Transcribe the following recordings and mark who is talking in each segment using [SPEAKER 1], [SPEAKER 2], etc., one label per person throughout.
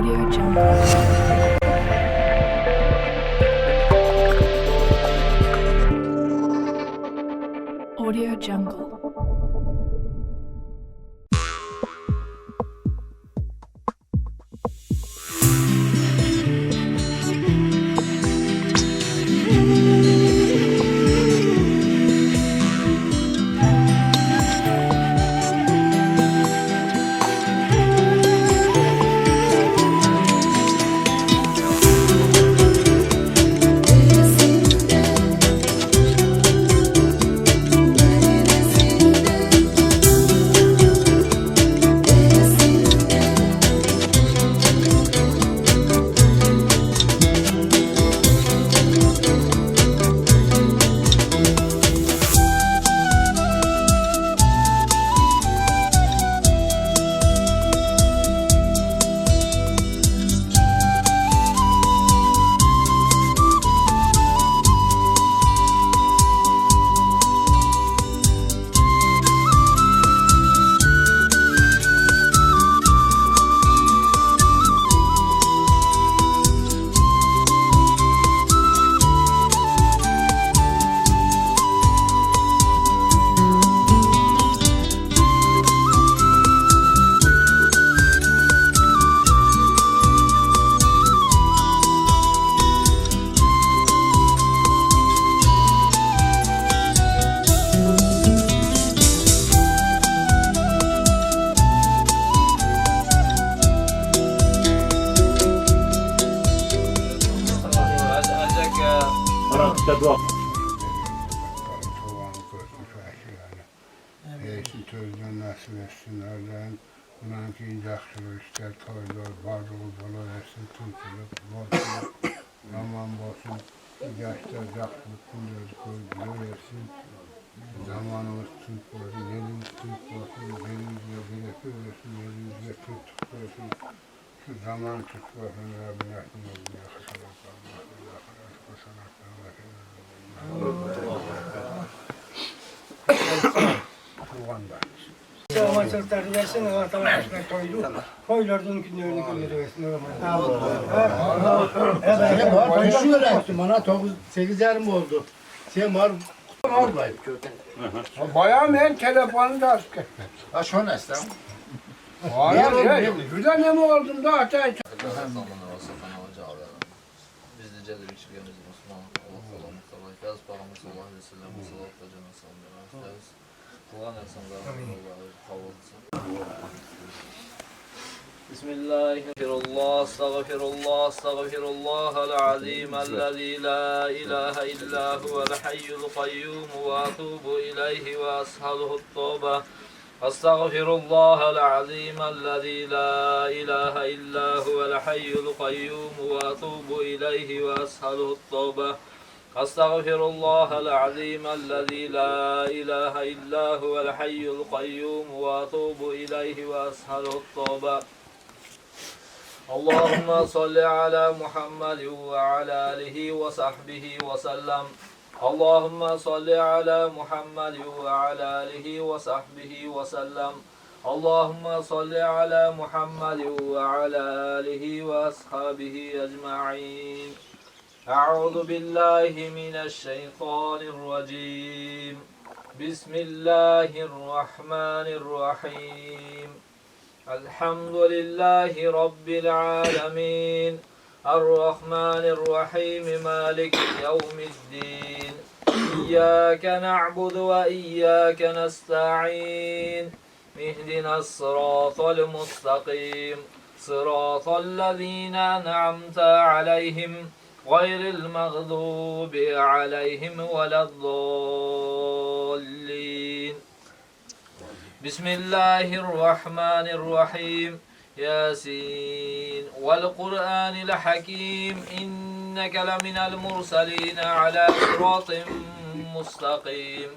[SPEAKER 1] Audio Jungle. Audio Jungle.
[SPEAKER 2] Sözden nasip etsinler. Bunanki yaxşılıq işlər, toylar, varlığı, bala etsin, tutulub, bolsun, aman bolsun, yaşlar, yaxşılıq, günlər etsin, zamanımız tut olsun, yerimiz tut olsun, yerimizlə birlikte olsun, yerimizlə tuttuk olsun, şu zaman tut olsun, Rabbin ahtına olsun, yaxşılıq,
[SPEAKER 3] Amaçlıkları versin, Allah'tan başına koydu. Koylardan günlerini günleri versin.
[SPEAKER 4] Şu öğrettim bana 8 yarım oldu. Sen var oradayım.
[SPEAKER 2] Bayağı ben telefonu da açık etmem.
[SPEAKER 4] Ha şu an esnaf.
[SPEAKER 2] Şurada ne mi oldum da açayım.
[SPEAKER 5] Biz de cedir içkiğimiz Müslüman, Allah salam, sallallahu aleyhi ve sellem, sallallahu aleyhi ve sellem, Kur'an efsanlarını kabul etsin. Bismillahirrahmanirrahim. Estağfirullah, estağfirullahal azim ellezî la ilahe illa huvel hayyul kayyum ve etûbü ileyhi ve es'aluhu't tevbe. Estağfirullahal azim ellezî la ilahe illa huvel hayyul kayyum ve etûbü ileyhi ve es'aluhu't tevbe. أستغفر الله العظيم الذي لا إله إلا هو الحي القيوم وأتوب إليه وأسأله التوبة اللهم صل على محمد وعلى آله وصحبه وسلم اللهم صل على محمد وعلى آله وصحبه وسلم اللهم صل على محمد وعلى آله وأصحابه أجمعين أعوذ بالله من الشيطان الرجيم بسم الله الرحمن الرحيم الحمد لله رب العالمين الرحمن الرحيم مالك يوم الدين إياك نعبد وإياك نستعين اهدنا الصراط المستقيم صراط الذين أنعمت عليهم غير المغضوب عليهم ولا الضالين بسم الله الرحمن الرحيم ياسين والقرآن الحكيم إنك لمن المرسلين على صراط مستقيم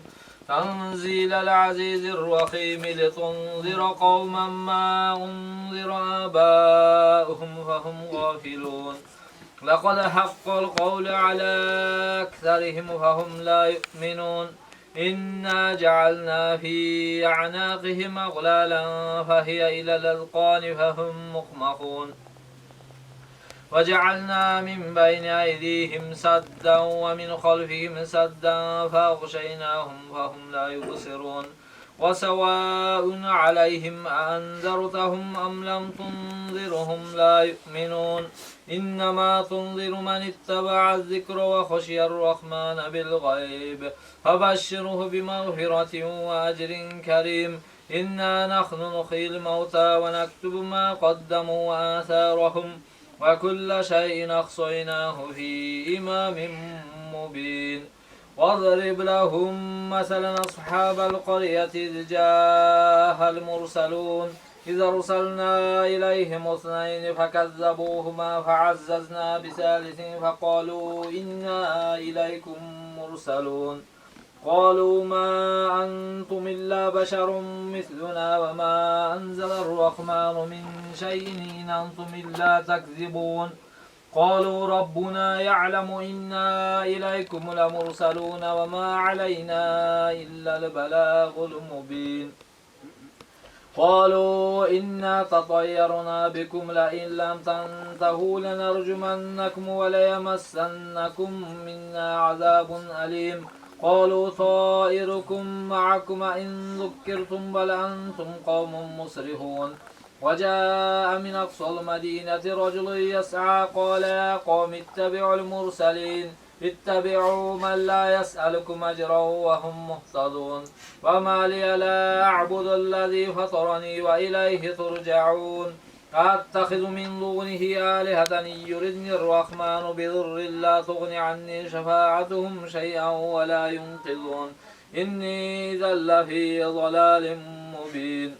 [SPEAKER 5] تنزيل العزيز الرحيم لتنذر قوما ما أنذر آباؤهم فهم غافلون لقد حق القول على أكثرهم فهم لا يؤمنون إنا جعلنا في أعناقهم أغلالا فهي إلى الأذقان فهم مقمحون وجعلنا من بين أيديهم سدا ومن خلفهم سدا فأغشيناهم فهم لا يبصرون وسواء عليهم أأنذرتهم أم لم تنذرهم لا يؤمنون إنما تنذر من اتبع الذكر وخشي الرحمن بالغيب فبشره بمغفرة وأجر كريم إنا نحن نحيي الموتى ونكتب ما قدموا وآثارهم وكل شيء أحصيناه في إمام مبين واضرب لهم مثلا أصحاب القرية إذ جاءها المرسلون إذ أرسلنا إليهم اثنين فكذبوهما فعززنا بثالث فقالوا إنا إليكم مرسلون قالوا ما أنتم إلا بشر مثلنا وما أنزل الرحمن من شيء إن أنتم إلا تكذبون قالوا ربنا يعلم إنا إليكم لمرسلون وما علينا إلا البلاغ المبين قالوا إنا تطيرنا بكم لئن لم تنتهوا لنرجمنكم وليمسنكم منا عذاب أليم قالوا طائركم معكم إن ذكرتم بل أنتم قوم مسرفون وجاء من أقصى المدينة رجل يسعى قال يا قوم اتبعوا المرسلين اتبعوا من لا يسألكم أجرا وهم مهتدون وما لي لا أعبد الذي فطرني وإليه ترجعون أتخذ من دونه آلهة إن يردني الرحمن بضر لا تغن عني شفاعتهم شيئا ولا ينقذون إني إذا لفي ضلال مبين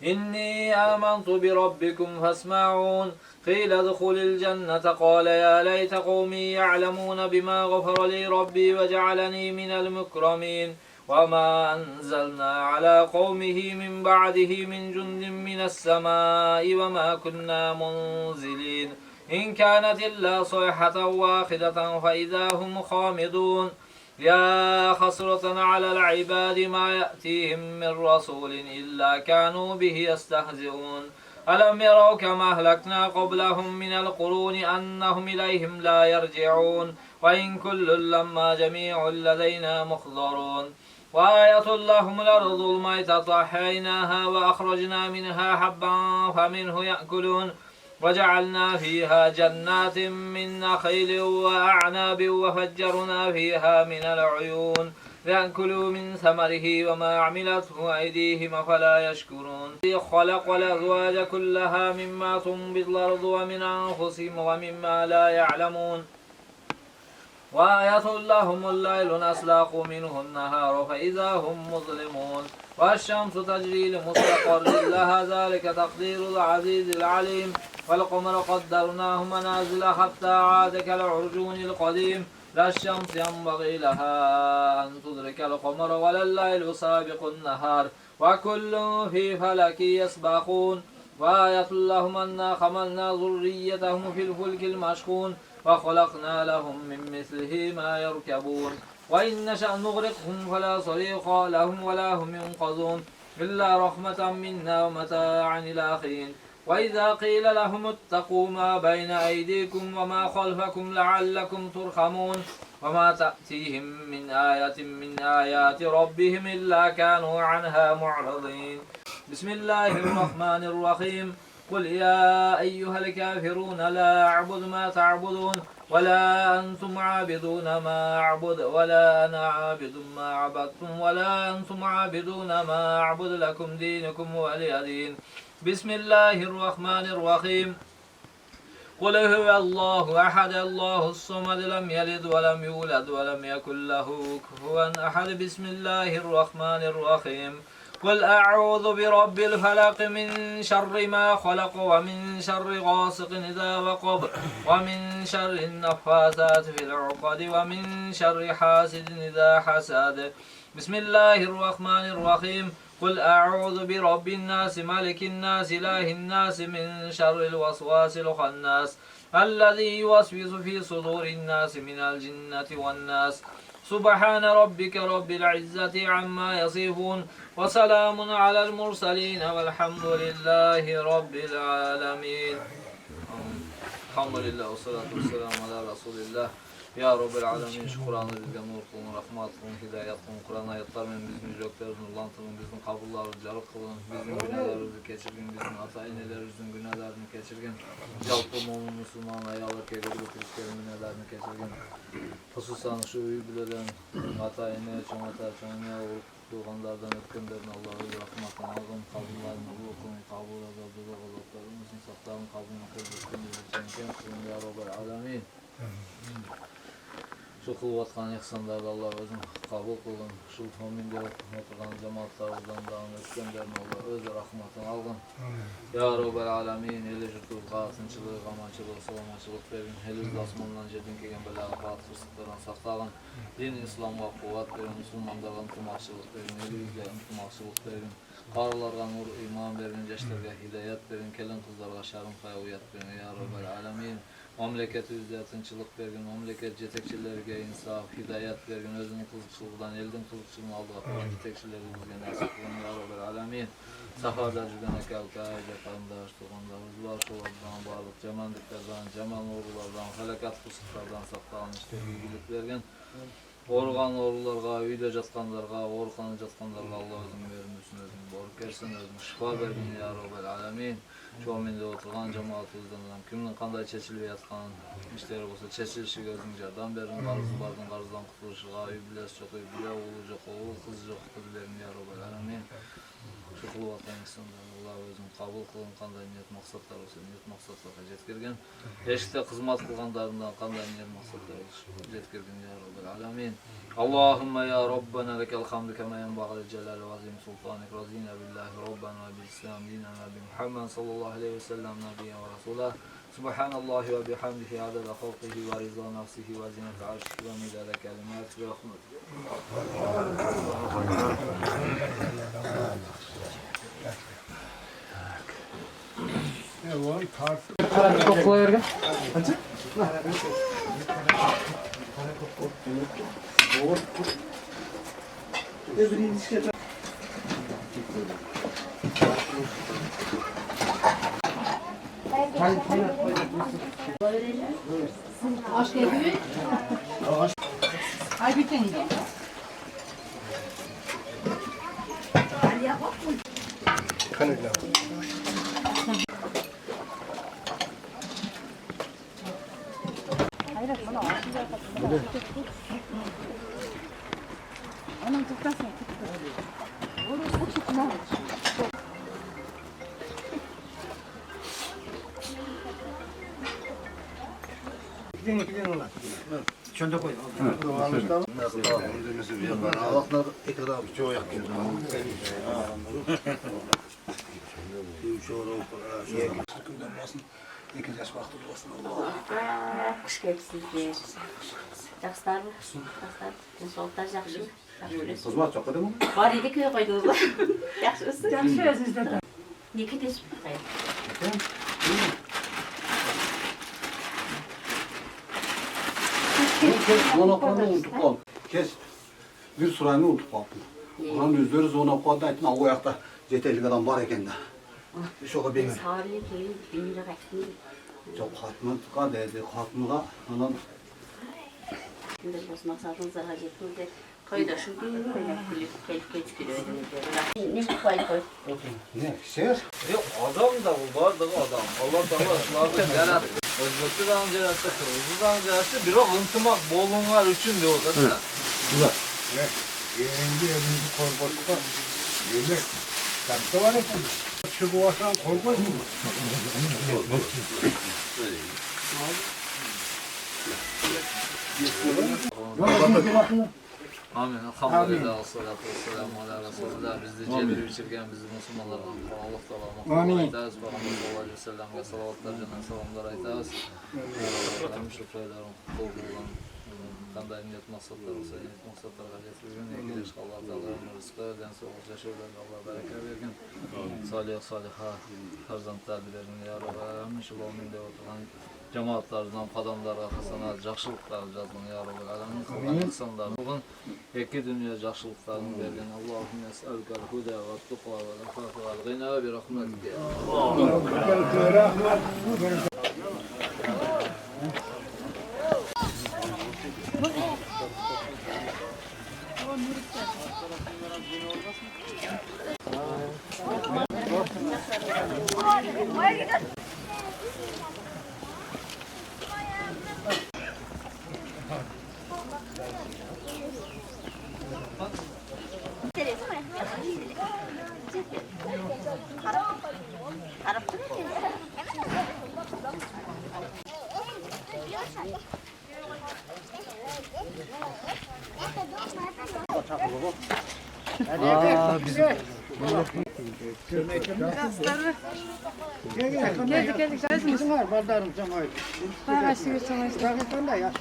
[SPEAKER 5] إني آمنت بربكم فاسمعون قيل ادخل الجنة قال يا ليت قومي يعلمون بما غفر لي ربي وجعلني من المكرمين وما أنزلنا على قومه من بعده من جند من السماء وما كنا منزلين إن كانت إلا صيحة واحدة فإذا هم خامدون يا حسرة على العباد ما يأتيهم من رسول إلا كانوا به يستهزئون ألم يروا كما أهلكنا قبلهم من القرون أنهم إليهم لا يرجعون وإن كل لما جميع لدينا محضرون وآية لهم الأرض الميتة أحييناها وأخرجنا منها حبا فمنه يأكلون وجعلنا فيها جنات من نخيل وأعناب وفجرنا فيها من العيون ليأكلوا من ثمره وما عملته أيديهم أفلا يشكرون خلق الأزواج كلها مما تنبت الأرض ومن أنفسهم ومما لا يعلمون وآية لهم الليل نسلخ منه النهار فإذا هم مظلمون والشمس تجري لمستقر لها ذلك تقدير العزيز العليم والقمر قدرناه منازل حتى عاد كالعرجون القديم لا الشمس ينبغي لها أن تدرك القمر ولا الليل سابق النهار وكل في فلك يسبحون وآية لهم أنا حملنا ذريتهم في الفلك المشحون وخلقنا لهم من مثله ما يركبون وإن نشأ نغرقهم فلا صريخ لهم ولا هم ينقذون إلا رحمة منا ومتاعا إلى حين وإذا قيل لهم اتقوا ما بين أيديكم وما خلفكم لعلكم ترحمون وما تأتيهم من آية من آيات ربهم إلا كانوا عنها معرضين بسم الله الرحمن الرحيم قل يا أيها الكافرون لا أعبد ما تعبدون ولا أنتم عابدون ما أعبد ولا أنا عابد ما عبدتم ولا أنتم عابدون ما أعبد لكم دينكم ولي دين بسم الله الرحمن الرحيم قل هو الله أحد الله الصمد لم يلد ولم يولد ولم يكن له كفوا أحد بسم الله الرحمن الرحيم قل أعوذ برب الفلق من شر ما خلق ومن شر غاسق إذا وقب ومن شر النفاثات في العقد ومن شر حاسد إذا حسد بسم الله الرحمن الرحيم قل أعوذ برب الناس ملك الناس إله الناس من شر الوسواس الخناس الذي يوسوس في صدور الناس من الجنة والناس سبحان ربك رب العزة عما يصفون وسلام على المرسلين والحمد لله رب العالمين Elhamdülillah ve salatu ve selamu ala Resulillah. Ya Rabbel Alemin, şu Kur'an'ı bizge nur kılın, rahmat kılın, hidayet kılın, Kur'an ayetlerinin bizim yüreklerimizi nurlandırın, bizim kabullarımızı yarık kılın, bizim günahlarımızı geçirgin, bizim ata-inelerimizin günahlarını geçirgin, jalpı mumun Müslüman ayalı kegir götürüşlerin günahlarını geçirgin. Hususan şu üyübülerin ata-ine, çoğuna olup doğanlardan ötkenlerin Allah'ı rahmattan alın, kabullarını okun, kabul edildi, Allah'larımızın saklarını kabulünü kıldırsın, çenken kılın ya Rabbel Alemin. Şu kılvatkan ihsanlarda Allah özün kabul kılın. Şu hominde oturgan cemaatlarımızdan da ötkenlerini Allah öz rahmatını alın. Ya Rabbel Alemin, hele jürtulga, tınçılığı, amançılığı, salamaçılık verin. Hele asmandan jedin kegen belağı batı fırsatlardan saklağın. Din İslam'a kuvvet verin, Müslümanlardan tumakçılık verin, hele yüzlerin tumakçılık verin. Karılarga nur, iman verin, gençlerge hidayet verin, kelen kızlarga şarım hayaviyet verin. Ya Rabbel Alemin. Memleket yüzde tınçılık vergin, memleket yetekçilerine insaf, hidayet vergin, özünün kızıkçılığından, elden kızıkçılığını aldığı kalan yetekçileri bizge nasip kılın ya Rabbel Alemin. Safada jürgen ekalkayda, kandaş, tuğandarız var, şolardan, barlık, cemandiklerden, cemal orulardan, felakat fısıklardan saklanan işte bilgilik vergin. Organ orularga, uyda jatkanlarga, orkanı jatkanlarga Allah özün vermesin, özün boruk kersin, özün şifa vergin ya Rabbel Alemin. Şu mende oturgan cemaatımızdan kimnin kanday çeçilip yatkan işleri olsa çeçilişi gözün jardan berin, qarzı bardın qarzdan qutuluşuga, uy biles çok uy bile, oğlu çok oğul, kız çok kız verin ya Rabbel Alemin. Şu kılvattan insanlar Allah özün kabul kılın, kanday niyet maksatlar olsa niyet maksatlarga jetkirgen. Eşikte kızmat kılganlarından kanday niyet maksatlar jetkirgen ya Rabbel Alemin. Allahümme ya Rabbena lekel hamdu kema yenbaghi celal ve azim sultanik razina billahi Rabbena ve bil İslam dinen ve bi Muhammed sallallahu aleyhi ve sellem nabiyyen ve rasulah. Subhanallahi ve bihamdihi adada halqihi ve rıza nafsihi ve zinete arşihi ve midade kelimati ve rahmetihi.
[SPEAKER 2] Ne var? Tartı.
[SPEAKER 3] Çok kolay vergen.
[SPEAKER 6] Aşk ediyor. Ay bir tane. Onun tutmasın. Orası tutma.
[SPEAKER 3] Gidin ona. Çölde koy.
[SPEAKER 4] Allah'lar ekran abi çok yakıyor.
[SPEAKER 6] Kış gelsin. Жақсылар ма? Жақсылар. Денсаулықтар жақсы ма?
[SPEAKER 4] Kız var çok değil mi?
[SPEAKER 6] Бар еді көй қойдыңыз ба? Жақсысыз?
[SPEAKER 1] Жақсы өзіңізді де.
[SPEAKER 6] Не кетесіз?
[SPEAKER 4] Zonaplarını unutup kaldım. Kes bir sırayını unutup kaldım. Onun yüzleri zonaplarda aytın o ayakta yeterli adam var eken de. Şoka benim.
[SPEAKER 6] Сарылы кейін бейнері қайтсын.
[SPEAKER 4] Çok katmına dedi, katmına anan
[SPEAKER 6] Şimdi осы мақсатыңыздарға жетіңіздер. Қойда шу дейін, қойда келіп кетіп келеді. Не қой қой.
[SPEAKER 4] ne ser?
[SPEAKER 5] Yok adam da bu bardağı adam. Allah Teala şunları yarattı. Özbekistan yarattı, Kırgızistan yarattı. Bir o ıntımak bolunlar üçün de oldu da.
[SPEAKER 2] Yerinde elimizi korkutsa yemek. Tartı var efendim. Şu boğazdan korkmaz mı?
[SPEAKER 5] Amin. Elhamdülillah. Salatu vesselamu ala Resulullah. Bizde celil biçirgen bizi Müslümanlardan Allah Teala
[SPEAKER 3] Amin.
[SPEAKER 5] aytağız. Peygamber sallallahu aleyhi ve sellem'e salavatlar, cennet selamlar aytağız. Allah'ım şükrederim. Kul kanday niyet maksatlar olsa niyet maksatlarga jetirgen. Ekiliş Allah Teala rızkı, densoğuk yaşarlarga Allah bereke vergin. Salih saliha farzandlar dilerim ya Rabbi. Amin. Şu müminde oturan cemaatlardan kadamlarga hasanat, жақсылықтар жаздың ya Rabbel Alemin. Kılgan insanlar. Bugün iki dünya жақсылықтарын bergen. Allahümme es'elkel huda ve tuqa ve l'afaf ve l'gina bi rahmetike.
[SPEAKER 2] Rahmet.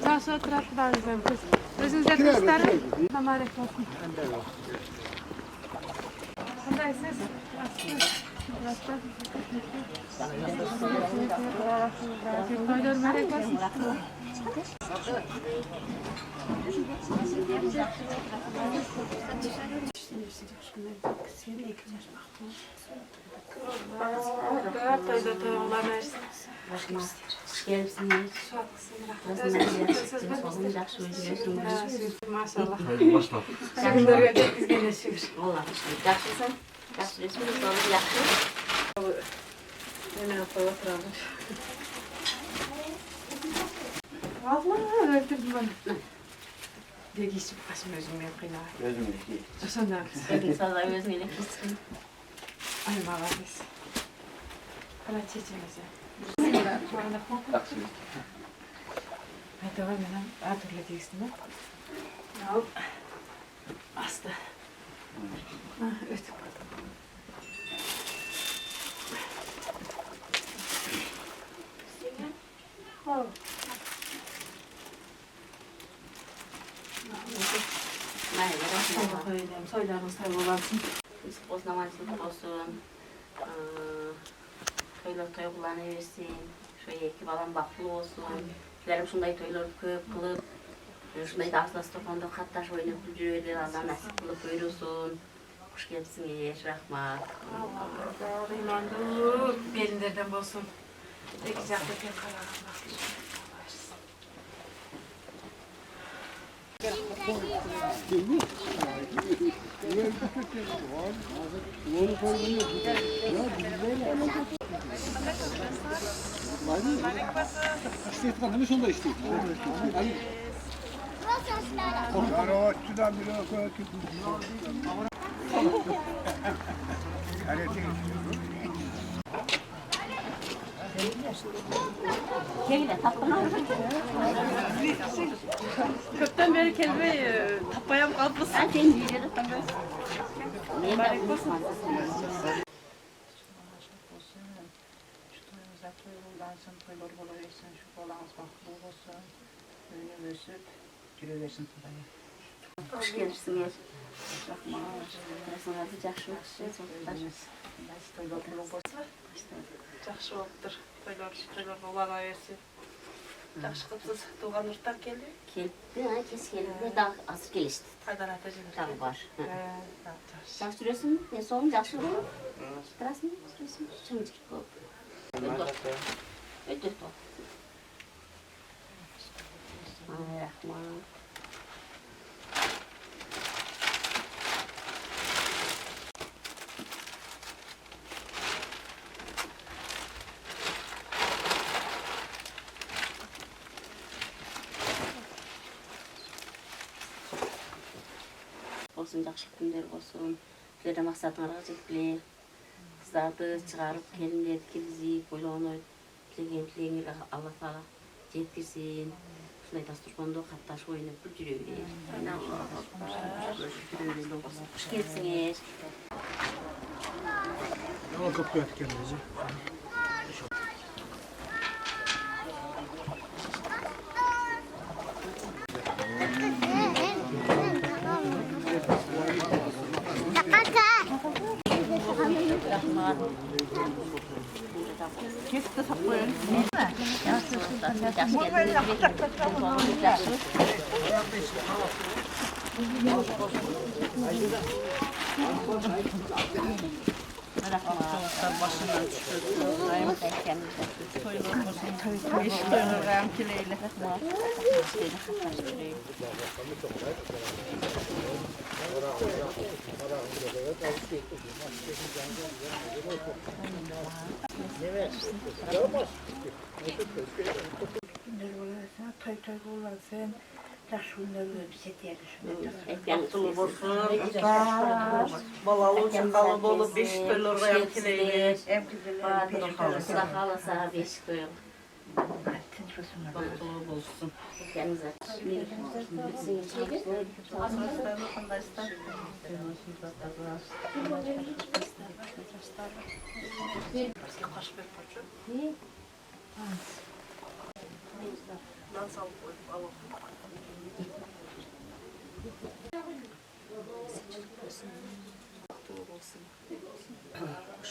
[SPEAKER 7] Taşı oturak kullanacağım kız. Özünüze kızlarım. Tamam, olsun. Kandaysınız? Koylar merak olsun. Toyda toyuğlar versin.
[SPEAKER 6] Gelipsiniz.
[SPEAKER 7] Maşallah.
[SPEAKER 4] Başla.
[SPEAKER 7] Günlerge de biz geleşiyoruz.
[SPEAKER 6] Allah yaxşısın. Yaxşı resmi sağlık yaxşı.
[SPEAKER 7] Yine oturalım. Vallahi öldürdüm bana. Degi işi başım özüm yok yine.
[SPEAKER 4] Özüm iki.
[SPEAKER 7] Sen
[SPEAKER 6] Sevgili sağlık özüne kessin.
[SPEAKER 7] ay mağazası. Hala çeçimize. Hadi var benim hatırla değilsin mi? Yok. Hasta. Evet. Allah öyleyim. Soylarınız tabi olarsın.
[SPEAKER 6] Biz namazını olsun. Toylar toyuqlarını versin. Şöyle iki balan baklı olsun. Dilerim şunday toylar köp kılıp. Şunday da asla stokanda kattaş oynayıp жүрөйлер Allah nasip kılıp buyursun. Hoş geldiniz. Rahmat.
[SPEAKER 7] Allah imanlı belinlerden olsun. Ne güzel de tek kararım bak.
[SPEAKER 2] Karavatçıdan bir okula
[SPEAKER 6] Kevile tatlı.
[SPEAKER 7] Köpten beri kelime tapayam kalmasın.
[SPEAKER 6] Ben senin videoda tanıyorum. Neyin de unutmaz. Hoş gelirsiniz. Rasınızı yaxşı
[SPEAKER 7] Жақсы болыптыр. Тойлар Аллаға берсін. Жақсы қылыпсыз. Туған ұрттар келді.
[SPEAKER 6] Keldi, kes geldi. Daha az gelişti.
[SPEAKER 7] Қайдан ата жіберді.
[SPEAKER 6] Daha var.
[SPEAKER 7] Жақсы.
[SPEAKER 6] Sen sürüyorsun, ne son yaxşı olur. Sırasını sürüyorsun. Çımcık ol. Ödür ol. Ay Rahman. Olsun, yaxşı günler olsun. Sizlerden maksatlarına жеткиле. Kızlardı çıkarıp gelinlerdi ki bizi böyle onu tilegen Allah Taala жеткирсин. Şunday dasturxanda qatnaşıp oynayıp жүрөйлөр. Hoş gelsiniz. Rahmatlar başından çıkıyor.
[SPEAKER 1] Toy toy kullansın. Taşınları bize
[SPEAKER 6] Baktulu olsun.
[SPEAKER 7] Balalı çakalı bolu beş toylar koyan kileyle.
[SPEAKER 6] Sıra kalasa beşik koyalım. Baktulu olsun. Kendinize.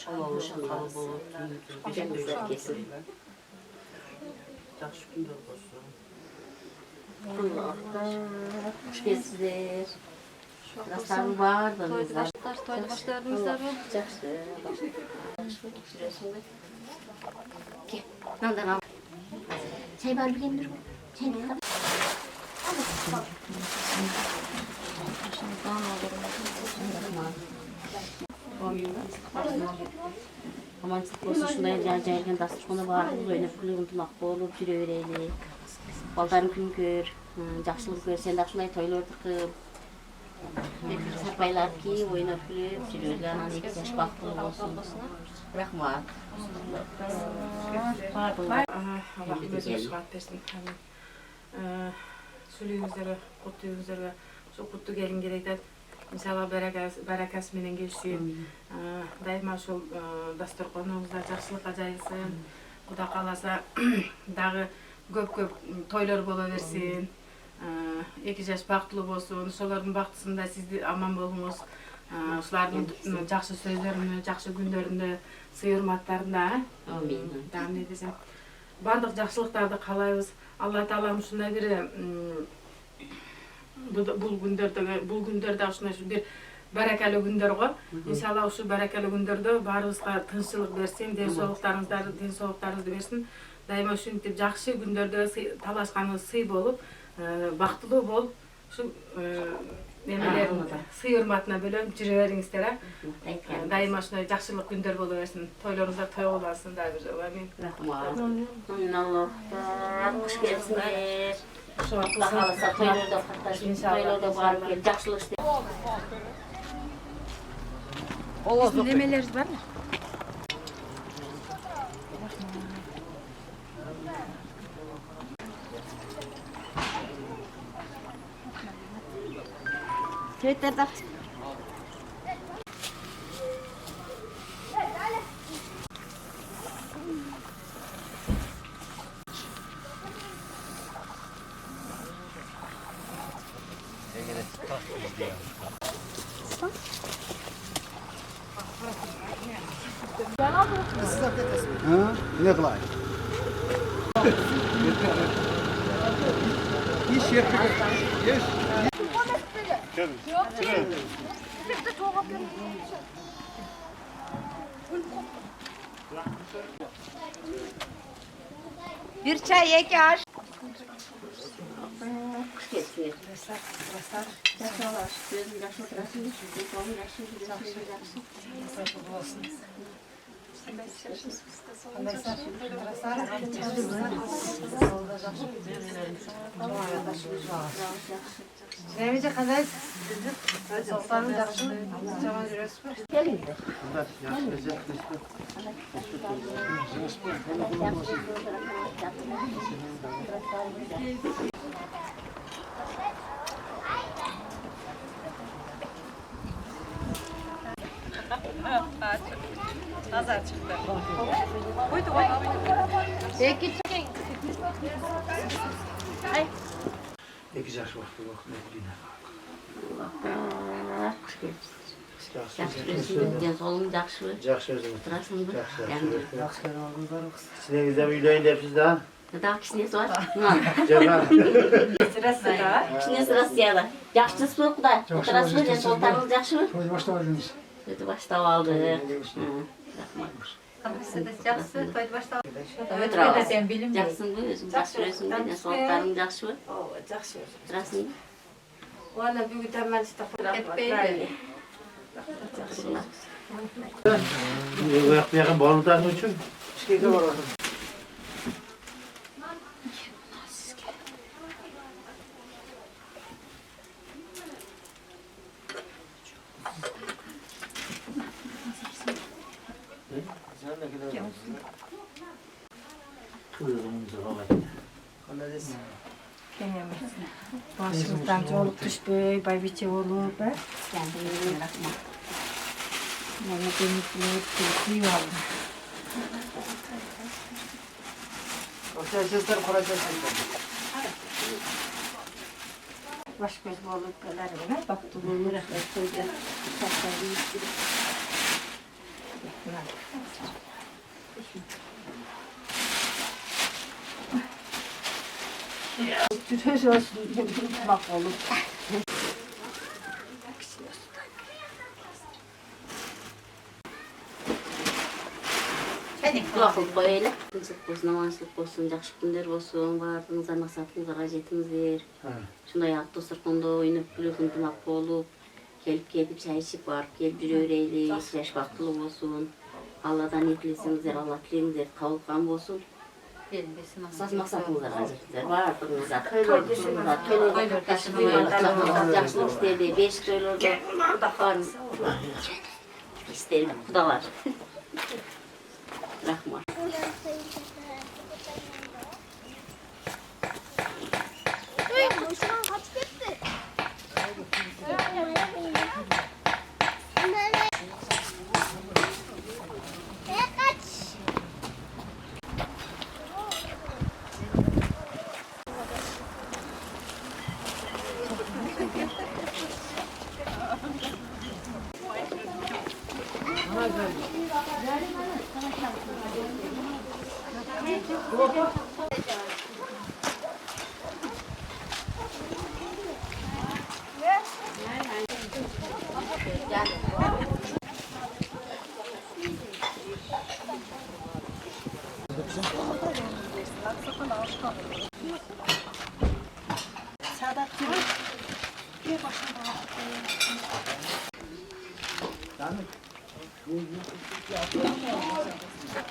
[SPEAKER 6] Balalı çakalı bolu kendinize kesin. Hoş geldiniz. Nasıl vardı?
[SPEAKER 8] Toyda başlarımızlar var.
[SPEAKER 6] Gel. Nandan al. Çay var bir gemdir. Çay ne kadar? Aman olsun şunday cayırgen dasturxana barımız oynap kuluyum tumak bolup jüre vereylik. Baldarın gün gör, жақсылық gör, sen de şunday toylar tıkıp. Sarpaylar ki oynap kulüp jüreler, anan 2 yaş baktığı olsun. Rahmat.
[SPEAKER 7] Allah'ım özü şuat versin. Sülüğünüzlere, kutluğunuzlara, şu kutlu gelin gerekler. İnşallah barakas menen gelsin. Daima şu dasturxanımızda жақсылыққа жайылсын. Құда қаласа дағы көп toylar bola versin. 2 yaş baktlı bolsun. Şoların baktısında siz de aman bolunuz. Şuların жақсы sözlerini, жақсы günlerinde, sıyırmatlarında.
[SPEAKER 6] Amin.
[SPEAKER 7] Daha ne desem. Bardıq жақсылықтарды қалайбыз. Allah Taala'm şunday bir бұл күндерде ушундай bir баракалуу күндөр го. Иншалла ушу баракалуу күндөрдө баарыбызга тынччылык берсин, денсаулыктарыңызды берсин. Дайыма ушинтип жакшы күндөрдө талашканыңыз сый болуп, бактылуу бол. Ушу немелерин сый урматына бөлөп жүрө бериңиздер. Дайыма ушундай жакшылык күндөр боло берсин. Тойлоруңуздар той болбасын да бир. Амин.
[SPEAKER 6] Rahmat. Allah'tan hoş geldiniz. Allah kalırsa toylarda katlaşın, toylarda barıp gel, жақсылық işte.
[SPEAKER 8] Bizim demeleriniz var mı?
[SPEAKER 6] Tüytler bak.
[SPEAKER 4] Ha? Ne kılay? İş yapıyor. Yes.
[SPEAKER 8] Bir çay, 2 aş.
[SPEAKER 6] Hoş geldiniz. Yaşalar, gözüm yaşı oturasın, kolum yaşı, gözüm yaşı.
[SPEAKER 8] Nemice kadar sofranın yakışını zaman yürüyorsun.
[SPEAKER 6] Gelin de.
[SPEAKER 8] Nazar çıktı. Buydu buydu. Peki.
[SPEAKER 4] 2 yaş vakti ne bileyim.
[SPEAKER 6] Hoş geldiniz. Yaxşı densolun yaxşı.
[SPEAKER 9] Yaxşı özünüz.
[SPEAKER 6] Oturasınız.
[SPEAKER 9] Yaxşı. Sinenizde uylayın hepsizde.
[SPEAKER 6] Daha kişiniz var.
[SPEAKER 9] Cevap.
[SPEAKER 8] Sırası da.
[SPEAKER 6] Kişiniz sırası ya da. Yaxşısı bu da. Oturasınız densollarınız yaxşı mı?
[SPEAKER 3] Toy başta verdiniz.
[SPEAKER 6] Dedi başta aldık.
[SPEAKER 8] Siz de жақсы, тойды баштап.
[SPEAKER 6] Жақсың ғой өзің, жақсы жүресің бе, денсаулықтарың жақсы ба?
[SPEAKER 8] Жақсы.
[SPEAKER 6] Тұрасың ба?
[SPEAKER 8] Оны бүгін тәмәлісті кетпейді.
[SPEAKER 9] Bu yakın bağlantılar için işkence var.
[SPEAKER 7] Başımızdan olup düşbey, baybiçe olup.
[SPEAKER 6] Kendine rahmat.
[SPEAKER 7] Bana denizleyip keyfi aldım. Baş göz olup kadarına baktım. Tüteş olsun, bak olup.
[SPEAKER 6] Kulaklık böyle. Kızık olsun, amansızlık olsun, жақсы күндер болсын, бардыңыздар мақсатыңызға жетіңіздер. Шундай ақ достарханда ойнап күліп ынтымақ болып, келіп кетіп шай ішіп барып келіп жүре берелік, жаш бақытлы болсын. Алладан не тілесеңіздер, Алла тілеңіздер табылған болсын. Мақсатыңыздарға жетіңіздер, бардыңыздар. Тойларда жақсылық істерде, бешік тойларда барыңыз. İsterim, kudalar. Rahmat.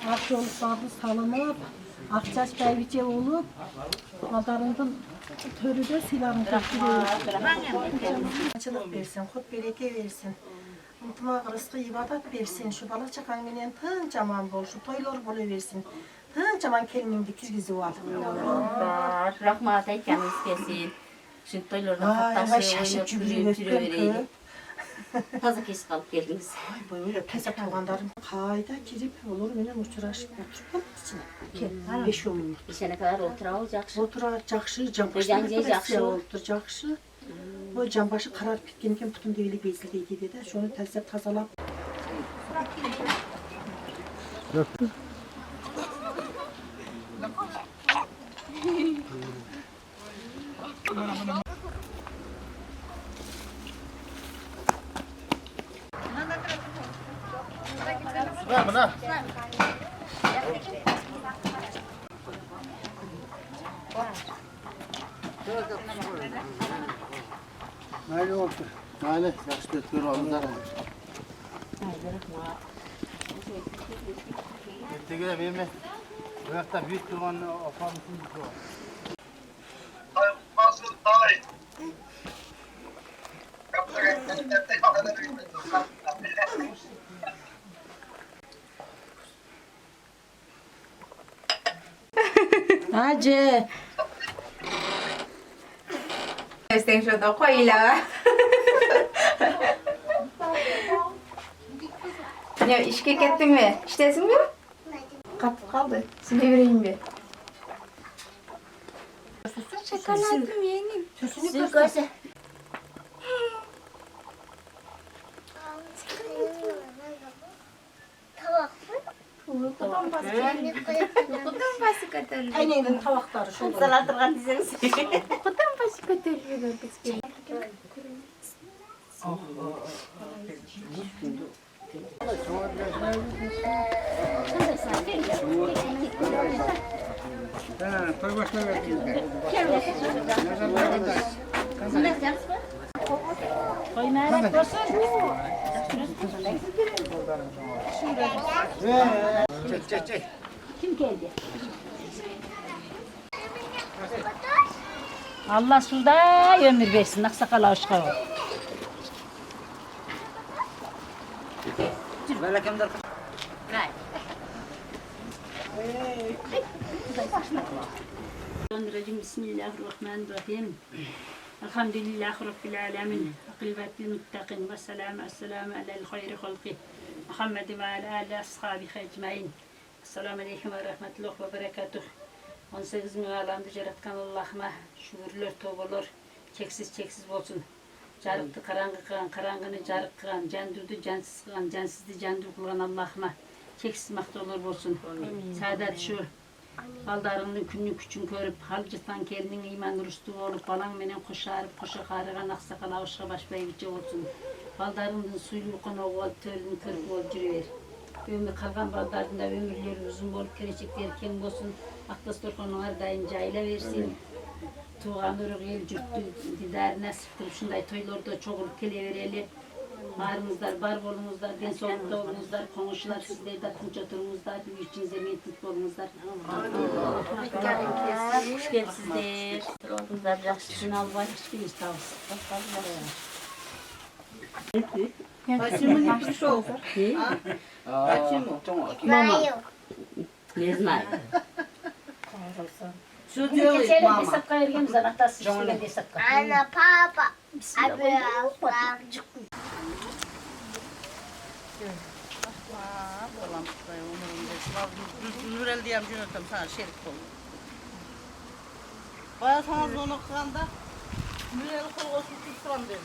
[SPEAKER 10] Akçoluklardı salınıp, Akçaş Beybiçe olup, Nazarındın törüde silahını Açılık versin, hut bereke versin. Unutmak rızkı ibadat versin, şu bala çakan menen tın caman bol, şu toylar bolu versin. Tın caman kelimimde kirgizi var.
[SPEAKER 6] Rahmat aytganimiz kelsin. Shu to'ylardan qatnashib, yurib Taza kes kalıp geldiniz.
[SPEAKER 10] Ay böyle pese tuğanlarım kayda girip olur benim uçuraşıp oturup içine. 5-10 minut.
[SPEAKER 6] Bir sene kadar oturacakşı.
[SPEAKER 10] Oturacakşı, cambaşı
[SPEAKER 6] Jakşı.
[SPEAKER 10] oturacakşı. O cambaşı kararıp bitkenken bütün develi bezildeydi dedi. Şunu telsep tazalap.
[SPEAKER 9] Buna.
[SPEAKER 2] Mayli oldu.
[SPEAKER 9] Mayli, yaxshi deb ko'ramiz. Ertaga berma. Bu yoqda büyük turg'onni opamizni bor.
[SPEAKER 10] Hacı.
[SPEAKER 8] Sen şurada koyla. Ne işe gittin mi? İştesin mi? Kapı kaldı. Seni vereyim bir. Şokoladım yeğenim.
[SPEAKER 6] Sür göze.
[SPEAKER 8] Kutan bası katarlı.
[SPEAKER 10] Aynen tavakları şurada.
[SPEAKER 6] Salatırgan dizeniz.
[SPEAKER 8] Kutan bası katarlı.
[SPEAKER 2] Toy başına verdiniz de.
[SPEAKER 6] Kim geldi?
[SPEAKER 11] Allah suda ömür versin. Aksakal aşka var. Bismillahirrahmanirrahim. Elhamdülillahi Rabbil alemin. Akılbetil muttakin ve selamu alel hayri halki. Muhammed ve ala ali ashabihi ecmain. Esselamu aleyküm ve rahmetullahi ve berekatuh. 18 bin alamda yaratkan Allah'ıma şükürler, tövbeler çeksiz olsun. Carıktı karanlık kılan, karangını carık kılan, can durdu cansız kılan, cansızdı can durdulan Allah'ıma çeksiz mahdolar olsun. Saadet şu, baldarının künnü küçün körüp, halcıtan kelinin iman rüstü olup, balan menen koşarıp, koşa karıgan aksakal avuşka başbayıcı olsun. Baldarının suylu konu ol, tölünü kırıp ol, cürüver. Ömür kalkan baldarında ömürleri uzun olup, kerecekleri kem olsun. Aklas Torkonu'na dayınca aile versin. Tuğan ırık el cürttü didar nasip kılıp şunday toylarda çok olup kelevereli. Ağrımızlar, bar bolumuzlar, den solukta olumuzlar, konuşlar, sizler de tunca durumuzlar, büyükçin zemintik bolumuzlar.
[SPEAKER 6] Hoş geldiniz sizler. Oğlunuzlar biraz şunu al var.
[SPEAKER 11] Hiçbiriniz tavsiye.
[SPEAKER 6] Başımın yapışı soğuk.
[SPEAKER 11] Mama.
[SPEAKER 6] Ne zaman?
[SPEAKER 11] Şu diyor mama. Hesap kayırgemiz anahtarsız işte hesap kayır.
[SPEAKER 1] Anne, papa.
[SPEAKER 12] Nurel diyem cünötüm sana şerik oldu. Baya sana zonu kıranda Nurel kol olsun tutturam dedi.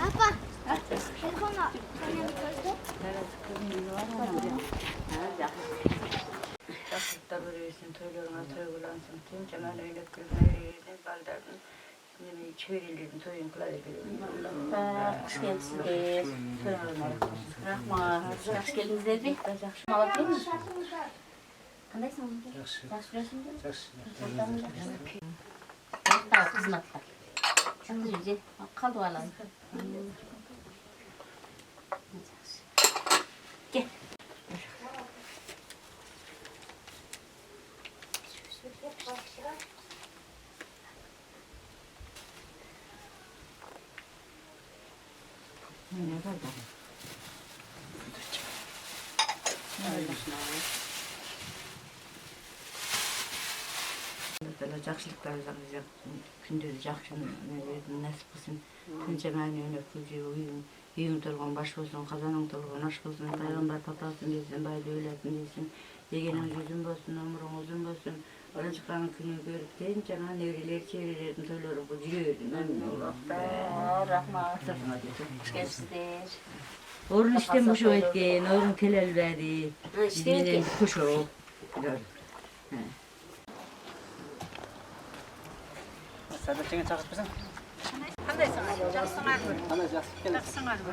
[SPEAKER 1] Apa? Telefonu.
[SPEAKER 11] Yaşlıkta görüyorsun, toylarına toy bulansın. Tüm cemal öyle kırmızı baldardın. Yemeği çevirilerin toyun kıladı biliyorum.
[SPEAKER 6] Hoş geldiniz sizler. Rahma. Hoş geldiniz dedi. Malat değil mi? Kandaysın? Yaşlıyorsun değil mi? Yaşlıyorsun. Daha kızmatlar. Çok güzel. Kaldı valla. Gel.
[SPEAKER 11] Ne kadar? Mesela жақсылықтарыңыз күндері жақсы нәсіп қылсын. Күн жаман өніп күлже үйің тұрған баш болсын, қазаның тұрған аш болсын, пайғамбар папасын десін, байды өләтін десін, дегенің жүзін болсын, өмірің ұзын болсын. Одан шыққан күнін көріп, тен жаман неврелер, чеврелердің тойлары бұл жүре бердім.
[SPEAKER 6] Rahmat. Hoş geldiniz.
[SPEAKER 11] Orun işten kuşu etken, orun kelel verdi.
[SPEAKER 6] İşte
[SPEAKER 11] kuşu.
[SPEAKER 12] Sadıkçı'nı çağırt mısın?
[SPEAKER 6] Kandaysın? Жақсың арбы?
[SPEAKER 12] Bana жақсы келin.
[SPEAKER 6] Жақсың арбы?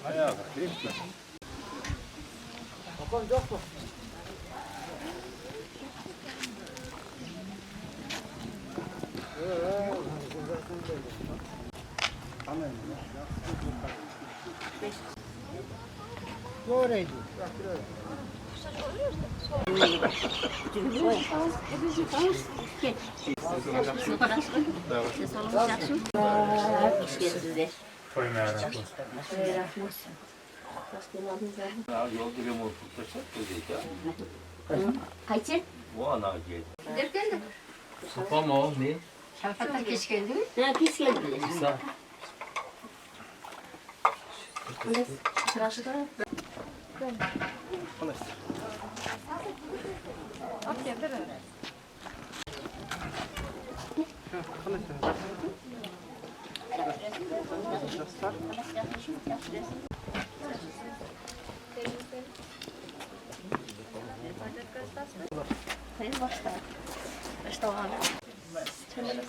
[SPEAKER 12] Ayağa bak. Bakalım yok mu?
[SPEAKER 9] Doğruydu.
[SPEAKER 6] Hoş geldiniz.
[SPEAKER 5] Yol gibi olsun. Teşekkür ederim.
[SPEAKER 6] Kaçır?
[SPEAKER 5] Bu ana geldi.
[SPEAKER 6] Derken de.
[SPEAKER 5] Sapa mı o? Ne?
[SPEAKER 6] Şafat'tan geç geldi mi? Ha, geç geldi.
[SPEAKER 5] Sağ.
[SPEAKER 6] Sırası da.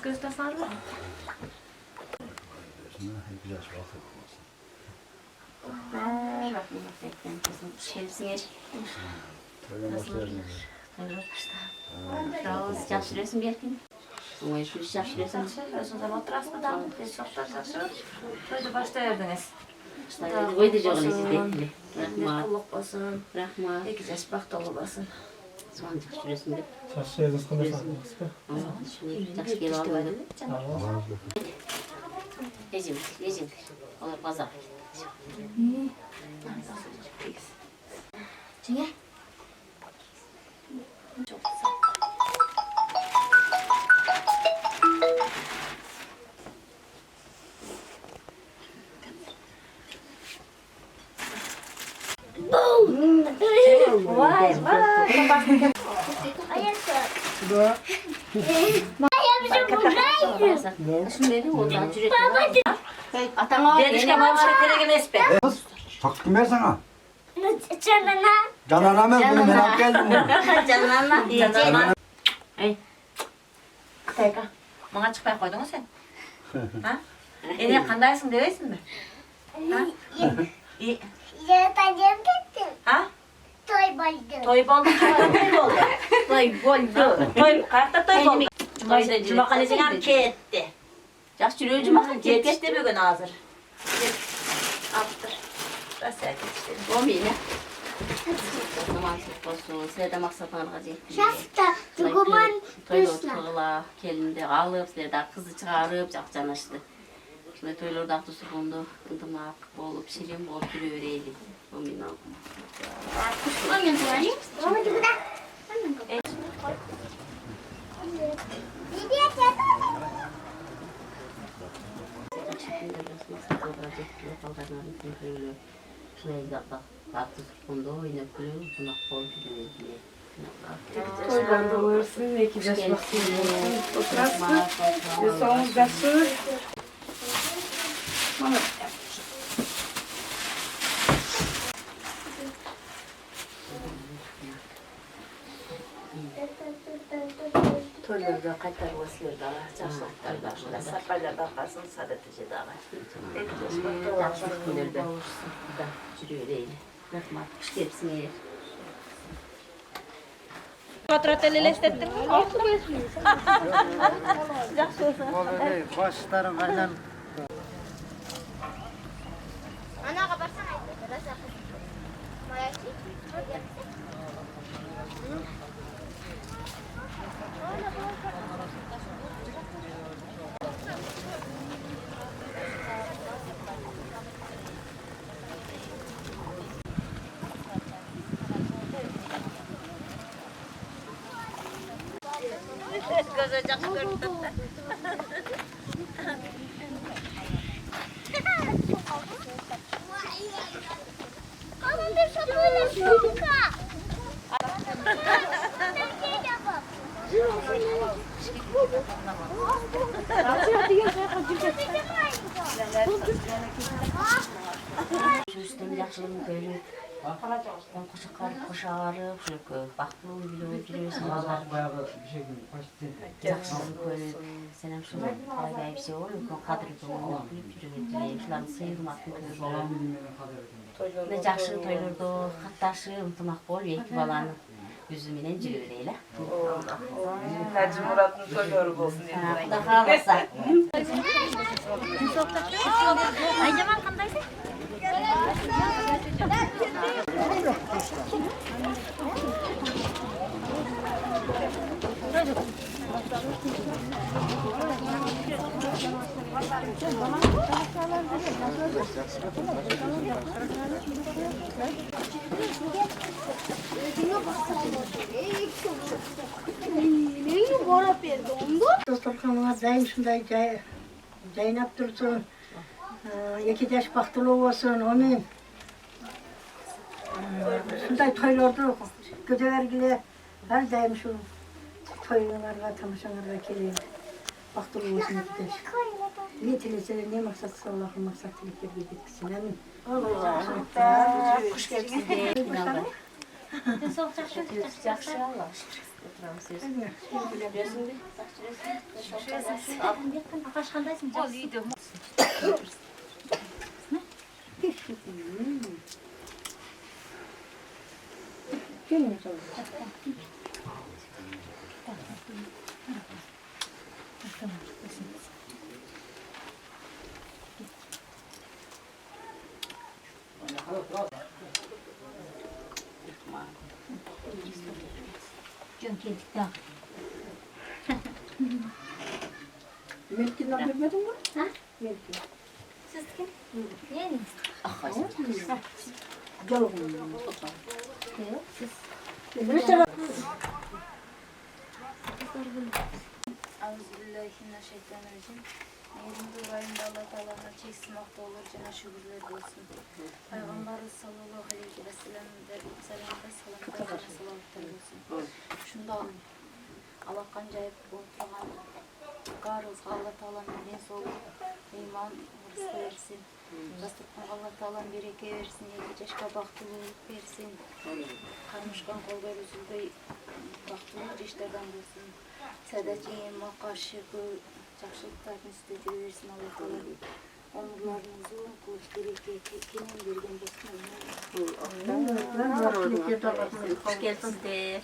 [SPEAKER 8] Gözde sarı mı?
[SPEAKER 6] Şemsiye. Raus, yaxshi resim berkin. Oy, shu yaxshi resim.
[SPEAKER 8] Özünüzden oturasın da. Biz çoktan şaşırır. Böyle başlayırdınız.
[SPEAKER 6] Qo'ydi jo'g'ini sizde. Rahmat.
[SPEAKER 8] Mutluluk olsun.
[SPEAKER 6] Rahmat.
[SPEAKER 8] İki yaş baktolu olsun.
[SPEAKER 6] So'ng yaxshi resim deb.
[SPEAKER 3] Saçlarınız konuşalım.
[SPEAKER 6] Yaxshi kelib oldi. Lezim. Olar bozor.
[SPEAKER 8] Cenge.
[SPEAKER 6] Çok sağ ol.
[SPEAKER 8] Vay vay.
[SPEAKER 6] Atama
[SPEAKER 8] Delişke mamışta kerek emes be.
[SPEAKER 4] Taktım ben sana.
[SPEAKER 1] Canına.
[SPEAKER 4] Canana mı bunu merak geldim bunu.
[SPEAKER 6] Canana.
[SPEAKER 8] Kıtayka. Bana çıkmaya koydun mu sen? Ha? Ene kandaysın deveysin mi? Ha?
[SPEAKER 1] Yatacağım gittim.
[SPEAKER 8] Ha?
[SPEAKER 1] Toy baldı.
[SPEAKER 8] Toy boldu. Toy boldu. Toy kayakta toy boldu. Cuma kaleciğim ketti. Yaş çürüyor cuma yetişti bugün hazır. Aptır. Nasıl yetişti?
[SPEAKER 6] O mine. Namazlık olsun, sizlerden maksatlarına жеткиле.
[SPEAKER 1] Şafta. Duguman.
[SPEAKER 6] Toylorda kelinde alıp, sizlerden kızı çıkarıp, жақжанашты. Şunday toylarda aktı sukundu, ıntımak bolup, şirin bolup yürüyoreydi. O mine.
[SPEAKER 1] Oyun tuvalet. Mama juga dah. Jadi ada.
[SPEAKER 7] Toylarda olursun, iki yaş vakti oturasın. Sonumuz başlıyor.
[SPEAKER 8] Toylarda kaytar vasılarda Allah çarşılarda sarpaylarda kalsın saadetçi dağı.
[SPEAKER 6] Yaxshi kunlarda yürüyoreydi. Rahmat, xush kelibsizlar.
[SPEAKER 12] Fotoğraf elestettin mi?
[SPEAKER 9] Başlarım aynen.
[SPEAKER 1] Ana kabarsana. Rasa. Mayachi.
[SPEAKER 12] Göze çakıştırdı.
[SPEAKER 1] Kamu bir şapuyla şuka.
[SPEAKER 6] Şu üstten yaxşılığını görüp, qo'shaqarib, shu baxtli yürüyorsun. Yaxşılığını görüp, sen ham shunday qalay bir şey olur, qadriga bilib yürüyorlar. Shularni sevib, hurmatini ko'rib. Ne yaxshi to'ylarda qatnashib, intimoq bo'lib, ikki balani yüzü menen yürüyorlar.
[SPEAKER 12] Hacı Murat'ın toyları olsun diye.
[SPEAKER 6] Xudo xolasa.
[SPEAKER 1] Aycaman qandaysın? Şu borap verdi onda.
[SPEAKER 13] Dostlarımlar daim şunday Zeynep dursun. 2 yaş baktılı olsun, amin. Şunday toylarda gödevergile her daim şu toylarga, tamaşalarga keleyim. Baktılı olsun 2 yaş. Ne tilese, ne maksatsa Allah'ın maksat tileklerine getirsin, amin.
[SPEAKER 6] Allah. Kuş gelsin de.
[SPEAKER 1] Soğuk çakşı.
[SPEAKER 6] Жақсы Allah. Отырамыз өзі. Resim bir.
[SPEAKER 1] Ағаш қандайсың?
[SPEAKER 6] Ол үйде.
[SPEAKER 13] Gelin
[SPEAKER 1] Can keldik daha.
[SPEAKER 13] Melkin vermedin mi?
[SPEAKER 1] Ha?
[SPEAKER 13] Melkin.
[SPEAKER 1] Siz kim? Yeni.
[SPEAKER 13] Gel oğlum.
[SPEAKER 1] Yok siz.
[SPEAKER 6] Euzubillahimineşşeytanirracim. Yerinde ayında Allah Teala'na çeksin olur cana şükürler olsun. Peygamber sallallahu aleyhi ve sellem'de salamlar olsun. Şundan Allah kancayıp oturgan garızga Allah Teala'nın en sol iman rızkı versin. Rastlıktan Allah Teala'nın bereke versin. Yedi yaşka baktılılık versin. Karmışkan kollar üzüldü baktılılık yaşlardan olsun. Sadece karşı жақсылықтарын істете берсін Алла Тағала. Өмірлерін ұзын қылып береке кенен берген болсын.
[SPEAKER 8] Hoş geldiniz.
[SPEAKER 1] Gel.